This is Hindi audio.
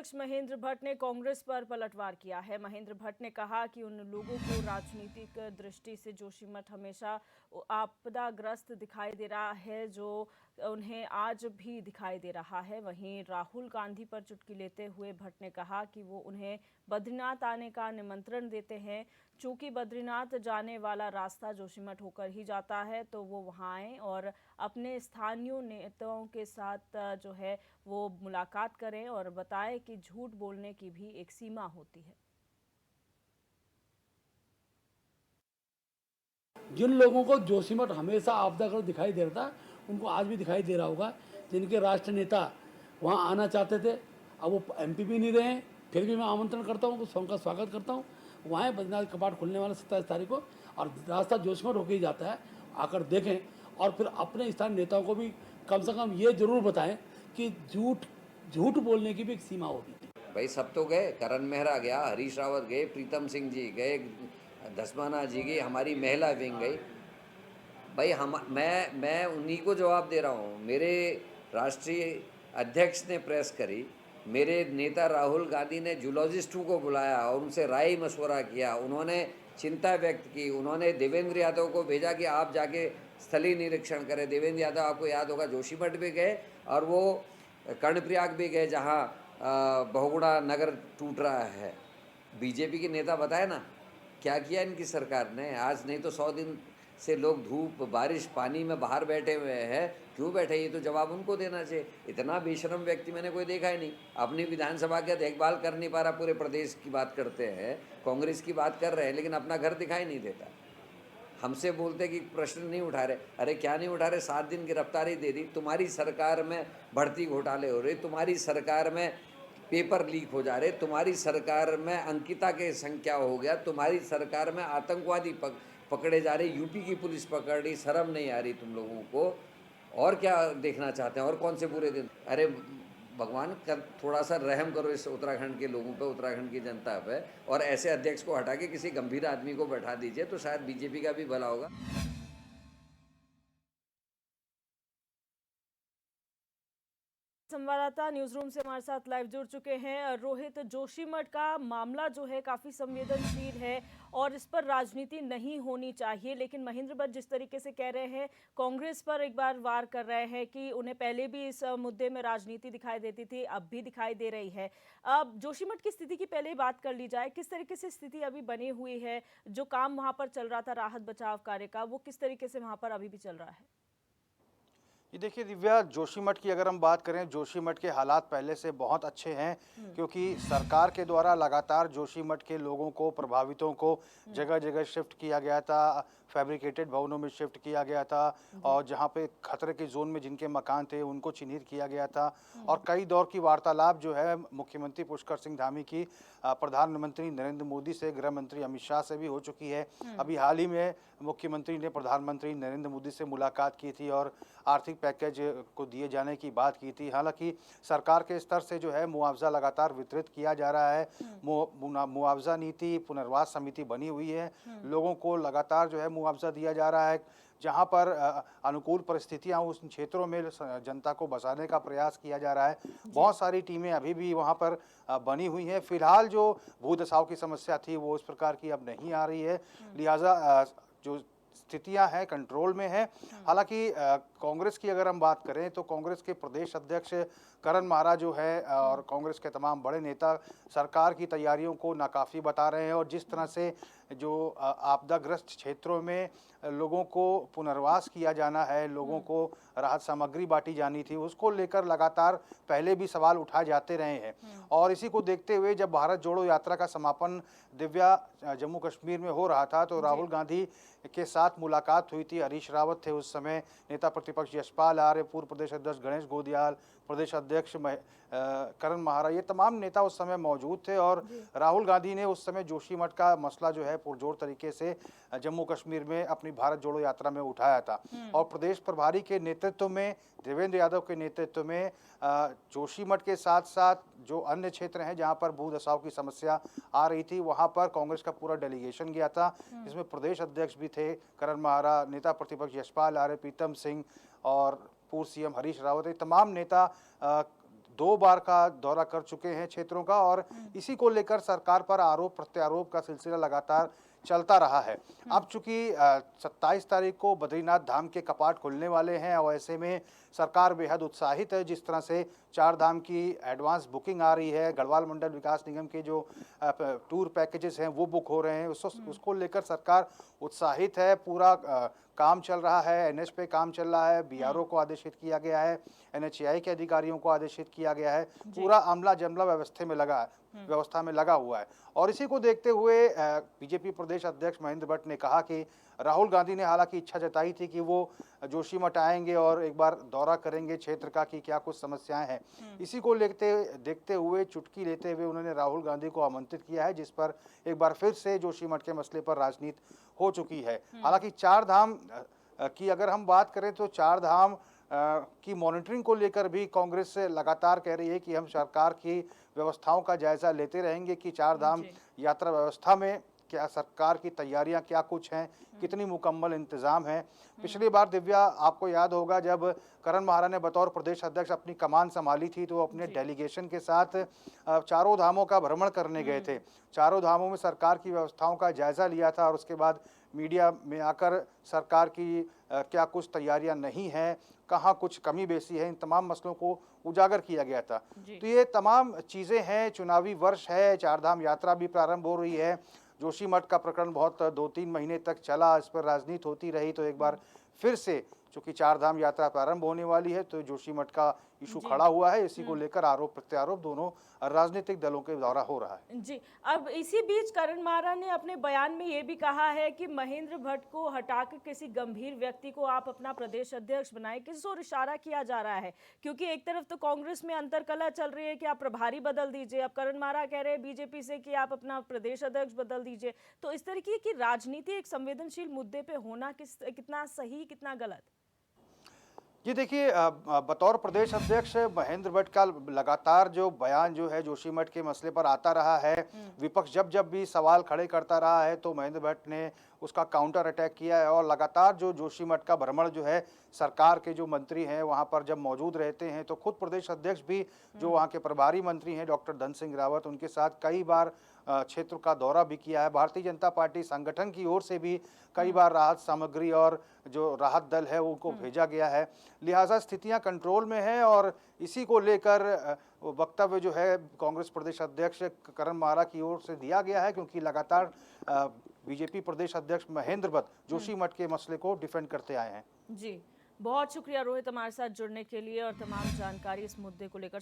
अध्यक्ष महेंद्र भट्ट ने कांग्रेस पर पलटवार किया है। महेंद्र भट्ट ने कहा कि उन लोगों को राजनीतिक दृष्टि से जोशीमठ हमेशा आपदाग्रस्त दिखाई दे रहा है जो उन्हें आज भी दिखाई दे रहा है। वहीं राहुल गांधी पर चुटकी लेते हुए भट्ट ने कहा कि वो उन्हें बद्रीनाथ आने का निमंत्रण देते हैं। चूंकि बद्रीनाथ जाने वाला रास्ता जोशीमठ होकर ही जाता है तो वो वहां आए और अपने स्थानीय नेताओं के साथ जो है वो मुलाकात करें और बताएं कि झूठ बोलने की भी एक सीमा होती है। जिन लोगों को जोशीमठ हमेशा आपदाग्रस्त दिखाई दे रहा था उनको आज भी दिखाई दे रहा होगा। जिनके राष्ट्र नेता वहाँ आना चाहते थे, अब वो एमपी भी नहीं रहे, फिर भी मैं आमंत्रण करता हूँ, उनका स्वागत करता हूँ। वहाँ बद्रीनाथ कपाट खुलने वाला 27 तारीख को और रास्ता जोशीमठ होकर ही जाता है। आकर देखें और फिर अपने स्थानीय नेताओं को भी कम से कम ये जरूर बताएं कि झूठ बोलने की भी एक सीमा होती है। भाई सब तो गए, करण मेहरा गया, हरीश रावत गए, प्रीतम सिंह जी गए, धस्माना जी गई, हमारी महिला विंग गई। भाई मैं उन्हीं को जवाब दे रहा हूँ। मेरे राष्ट्रीय अध्यक्ष ने प्रेस करी, मेरे नेता राहुल गांधी ने जूलॉजिस्टों को बुलाया और उनसे राय मशवरा किया, उन्होंने चिंता व्यक्त की, उन्होंने देवेंद्र यादव को भेजा कि आप जाके स्थलीय निरीक्षण करें। देवेंद्र यादव आपको याद होगा जोशीमठ भी गए और वो कर्णप्रयाग भी गए जहाँ बहुगुणा नगर टूट रहा है। बीजेपी के नेता बताए ना क्या किया इनकी सरकार ने। आज नहीं तो 100 दिन से लोग धूप बारिश पानी में बाहर बैठे हुए हैं। क्यों बैठे, ये तो जवाब उनको देना चाहिए। इतना बेशरम व्यक्ति मैंने कोई देखा ही नहीं। अपनी विधानसभा की देखभाल कर नहीं पा रहा, पूरे प्रदेश की बात करते हैं, कांग्रेस की बात कर रहे हैं, लेकिन अपना घर दिखाई नहीं देता। हमसे बोलते कि प्रश्न नहीं उठा रहे। अरे क्या नहीं उठा रहे, 7 दिन गिरफ्तारी दे दी। तुम्हारी सरकार में भर्ती घोटाले हो रहे, तुम्हारी सरकार में पेपर लीक हो जा रहे, तुम्हारी सरकार में अंकिता के संख्या हो गया, तुम्हारी सरकार में आतंकवादी पकड़े जा रहे, यूपी की पुलिस पकड़ रही। शर्म नहीं आ रही तुम लोगों को? और क्या देखना चाहते हैं? और कौन से बुरे दिन? अरे भगवान कर थोड़ा सा रहम करो इस उत्तराखंड के लोगों पे, उत्तराखंड की जनता पे, और ऐसे अध्यक्ष को हटा के किसी गंभीर आदमी को बैठा दीजिए तो शायद बीजेपी का भी भला होगा। संवाददाता न्यूज रूम से हमारे साथ लाइव जुड़ चुके हैं। रोहित, जोशीमठ का मामला जो है काफी संवेदनशील है और इस पर राजनीति नहीं होनी चाहिए, लेकिन महेंद्र भट्ट जिस तरीके से कह रहे हैं, कांग्रेस पर एक बार वार कर रहे हैं कि उन्हें पहले भी इस मुद्दे में राजनीति दिखाई देती थी, अब भी दिखाई दे रही है। अब जोशीमठ की स्थिति की पहले बात कर ली जाए, किस तरीके से स्थिति अभी बनी हुई है? जो काम वहां पर चल रहा था राहत बचाव कार्य का, वो किस तरीके से वहां पर अभी भी चल रहा है? ये देखिए दिव्या, जोशीमठ की अगर हम बात करें, जोशीमठ के हालात पहले से बहुत अच्छे हैं क्योंकि सरकार के द्वारा लगातार जोशीमठ के लोगों को, प्रभावितों को जगह जगह शिफ्ट किया गया था, फैब्रिकेटेड भवनों में शिफ्ट किया गया था और जहां पे खतरे के जोन में जिनके मकान थे उनको चिन्हित किया गया था। और कई दौर की वार्तालाप जो है मुख्यमंत्री पुष्कर सिंह धामी की प्रधानमंत्री नरेंद्र मोदी से, गृह मंत्री अमित शाह से भी हो चुकी है। अभी हाल ही में मुख्यमंत्री ने प्रधानमंत्री नरेंद्र मोदी से मुलाकात की थी और आर्थिक पैकेज को दिए जाने की बात की थी। हालांकि सरकार के स्तर से जो है मुआवजा लगातार वितरित किया जा रहा है। मुआवजा नीति, पुनर्वास समिति बनी हुई है, लोगों को लगातार जो है मुआवजा दिया जा रहा है। जहां पर अनुकूल परिस्थितियां उस क्षेत्रों में जनता को बसाने का प्रयास किया जा रहा है। बहुत सारी टीमें अभी भी वहां पर बनी हुई हैं। फिलहाल जो भूदसाव की समस्या थी वो उस प्रकार की अब नहीं आ रही है, लिहाजा जो स्थितियां हैं कंट्रोल में है। हालांकि कांग्रेस की अगर हम बात करें तो कांग्रेस के प्रदेश अध्यक्ष करण मारा जो है और कांग्रेस के तमाम बड़े नेता सरकार की तैयारियों को नाकाफी बता रहे हैं और जिस तरह से जो आपदाग्रस्त क्षेत्रों में लोगों को पुनर्वास किया जाना है, लोगों को राहत सामग्री बांटी जानी थी, उसको लेकर लगातार पहले भी सवाल उठाए जाते रहे हैं। और इसी को देखते हुए जब भारत जोड़ो यात्रा का समापन दिव्या जम्मू कश्मीर में हो रहा था तो राहुल गांधी के साथ मुलाकात हुई थी। हरीश रावत थे उस समय, नेता प्रतिपक्ष यशपाल आर्य, पूर्व प्रदेश अध्यक्ष गणेश गोदियाल, प्रदेश अध्यक्ष करण माहरा, ये तमाम नेता उस समय मौजूद थे और राहुल गांधी ने उस समय जोशीमठ का मसला जो है पुरजोर तरीके से जम्मू कश्मीर में अपनी भारत जोड़ो यात्रा में उठाया था। और प्रदेश प्रभारी के नेतृत्व में, देवेंद्र यादव के नेतृत्व में जोशीमठ के साथ साथ जो अन्य क्षेत्र हैं जहां पर भूदसाव की समस्या आ रही थी वहां पर कांग्रेस का पूरा डेलीगेशन गया था, जिसमें प्रदेश अध्यक्ष भी थे करण माहरा, नेता प्रतिपक्ष यशपाल आर्य, प्रीतम सिंह और पूर्व सीएम हरीश रावत, तमाम नेता 2 बार का दौरा कर चुके हैं क्षेत्रों का, और इसी को लेकर सरकार पर आरोप प्रत्यारोप का सिलसिला लगातार चलता रहा है। अब चूंकि 27 तारीख को बद्रीनाथ धाम के कपाट खुलने वाले हैं और ऐसे में सरकार बेहद उत्साहित है। जिस तरह से 4 धाम की एडवांस बुकिंग आ रही है, गढ़वाल मंडल विकास निगम के जो टूर पैकेजेस हैं वो बुक हो रहे हैं, उसको लेकर सरकार उत्साहित है। पूरा काम चल रहा है, एनएच पे काम चल रहा है, बीआरओ को आदेशित किया गया है, एनएचएआई के अधिकारियों को आदेशित किया गया है, पूरा अमला जमला व्यवस्था में लगा हुआ है। और इसी को देखते हुए बीजेपी प्रदेश अध्यक्ष महेंद्र भट्ट ने कहा कि राहुल गांधी ने हालांकि इच्छा जताई थी कि वो जोशीमठ आएंगे और एक बार दौरा करेंगे क्षेत्र का कि क्या कुछ समस्याएं हैं। इसी को देखते हुए चुटकी लेते हुए उन्होंने राहुल गांधी को आमंत्रित किया है, जिस पर एक बार फिर से जोशीमठ के मसले पर राजनीति हो चुकी है। हालांकि 4 धाम की अगर हम बात करें तो 4 धाम की मॉनिटरिंग को लेकर भी कांग्रेस लगातार कह रही है कि हम सरकार की व्यवस्थाओं का जायजा लेते रहेंगे कि 4 धाम यात्रा व्यवस्था में क्या सरकार की तैयारियां क्या कुछ हैं, कितनी मुकम्मल इंतजाम है। पिछली बार दिव्या आपको याद होगा जब करण महारा ने बतौर प्रदेश अध्यक्ष अपनी कमान संभाली थी तो वो अपने डेलीगेशन के साथ चारों धामों का भ्रमण करने गए थे। चारों धामों में सरकार की व्यवस्थाओं का जायजा लिया था और उसके बाद मीडिया में आकर सरकार की क्या कुछ तैयारियां नहीं हैं, कहाँ कुछ कमी बेसी है, इन तमाम मसलों को उजागर किया गया था। तो ये तमाम चीज़ें हैं, चुनावी वर्ष है, 4 धाम यात्रा भी प्रारंभ हो रही है। जोशीमठ का प्रकरण बहुत 2-3 महीने तक चला, इस पर राजनीति होती रही, तो एक बार फिर से चूंकि 4 धाम यात्रा प्रारंभ होने वाली है तो जोशीमठ का इशू खड़ा हुआ है। इसी को लेकर आरोप प्रत्यारोप दोनों राजनीतिक दलों के द्वारा हो रहा है। जी, अब इसी बीच करण महारा ने अपने बयान में ये भी कहा है कि महेंद्र भट्ट को हटाकर किसी गंभीर व्यक्ति को आप अपना प्रदेश अध्यक्ष बनाएं। किस ओर इशारा किया जा रहा है? क्योंकि एक तरफ तो कांग्रेस में अंतरकलह चल रही है कि आप प्रभारी बदल दीजिए, अब करण महारा कह रहे हैं बीजेपी से कि आप अपना प्रदेश अध्यक्ष बदल दीजिए। तो इस तरीके की राजनीति एक संवेदनशील मुद्दे पे होना कितना सही, कितना गलत? ये देखिए, बतौर प्रदेश अध्यक्ष महेंद्र भट्ट का लगातार जो बयान जो है जोशीमठ के मसले पर आता रहा है। विपक्ष जब भी सवाल खड़े करता रहा है तो महेंद्र भट्ट ने उसका काउंटर अटैक किया है और लगातार जो जोशीमठ का भ्रमण जो है सरकार के जो मंत्री हैं वहां पर जब मौजूद रहते हैं तो खुद प्रदेश अध्यक्ष भी जो वहां के प्रभारी मंत्री हैं डॉक्टर धन सिंह रावत, उनके साथ कई बार क्षेत्र का दौरा भी किया है। भारतीय जनता पार्टी संगठन की ओर से भी कई बार राहत सामग्री और जो राहत दल है उनको भेजा गया है। लिहाजा स्थितियां कंट्रोल में हैं और इसी को लेकर वक्तव्य जो है कांग्रेस प्रदेश अध्यक्ष करण महारा की ओर से दिया गया है, क्योंकि लगातार बीजेपी प्रदेश अध्यक्ष महेंद्र भट्ट जोशीमठ के मसले को डिफेंड करते आए हैं। जी, बहुत शुक्रिया रोहित हमारे साथ जुड़ने के लिए और तमाम जानकारी इस मुद्दे को लेकर